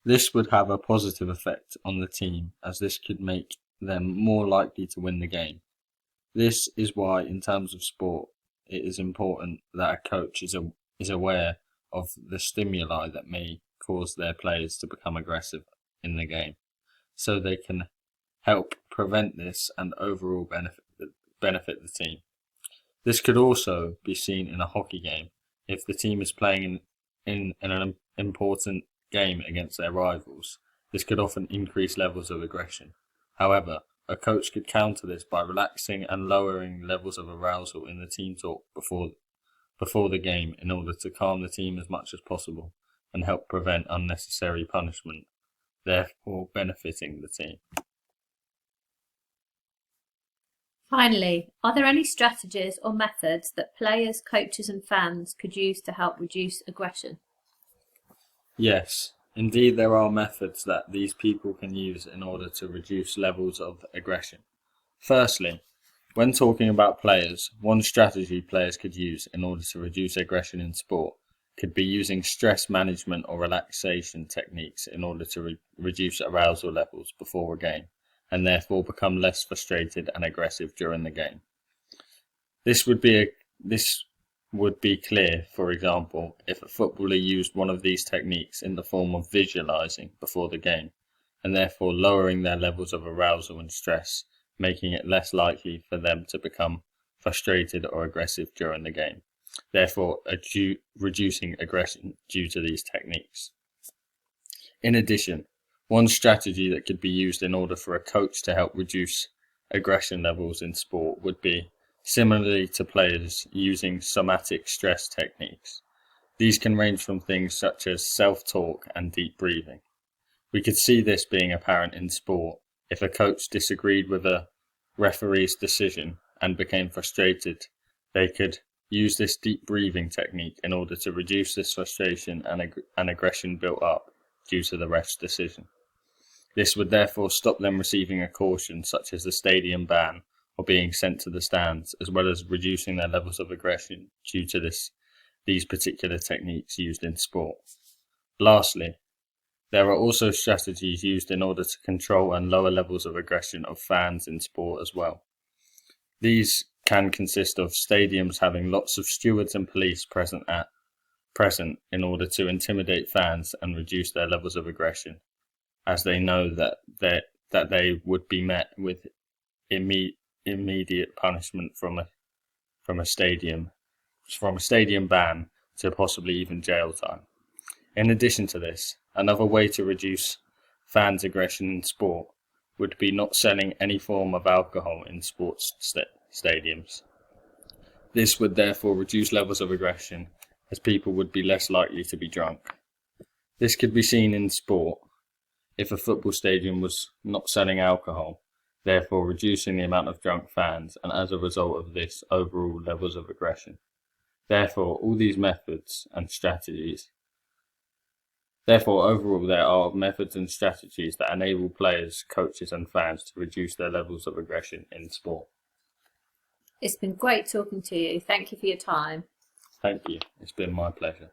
This would have a positive effect on the team, as this could make them more likely to win the game. This is why, in terms of sport, it is important that a coach is aware of the stimuli that may cause their players to become aggressive in the game, so they can help prevent this and overall benefit the team. This could also be seen in a hockey game. If the team is playing in an important game against their rivals, this could often increase levels of aggression. However, a coach could counter this by relaxing and lowering levels of arousal in the team talk before the game in order to calm the team as much as possible and help prevent unnecessary punishment, therefore benefiting the team. Finally, are there any strategies or methods that players, coaches and fans could use to help reduce aggression? Yes, indeed there are methods that these people can use in order to reduce levels of aggression. Firstly, when talking about players, one strategy players could use in order to reduce aggression in sport could be using stress management or relaxation techniques in order to reduce arousal levels before a game, and therefore become less frustrated and aggressive during the game. This would be clear, for example, if a footballer used one of these techniques in the form of visualizing before the game, and therefore lowering their levels of arousal and stress, making it less likely for them to become frustrated or aggressive during the game, therefore reducing aggression due to these techniques. In addition, one strategy that could be used in order for a coach to help reduce aggression levels in sport would be, similarly to players, using somatic stress techniques. These can range from things such as self-talk and deep breathing. We could see this being apparent in sport if a coach disagreed with a referee's decision and became frustrated. They could use this deep breathing technique in order to reduce this frustration and aggression built up due to the ref's decision. This would therefore stop them receiving a caution such as the stadium ban or being sent to the stands, as well as reducing their levels of aggression due to these particular techniques used in sport. Lastly, there are also strategies used in order to control and lower levels of aggression of fans in sport as well. These can consist of stadiums having lots of stewards and police present in order to intimidate fans and reduce their levels of aggression, as they know that they would be met with immediate punishment from a stadium ban to possibly even jail time. In addition to this, another way to reduce fans' aggression in sport would be not selling any form of alcohol in sports stadiums. This would therefore reduce levels of aggression, as people would be less likely to be drunk. This could be seen in sport if a football stadium was not selling alcohol, therefore reducing the amount of drunk fans, and as a result of this, overall levels of aggression. Therefore, overall, there are methods and strategies that enable players, coaches and fans to reduce their levels of aggression in sport. It's been great talking to you. Thank you for your time. Thank you. It's been my pleasure.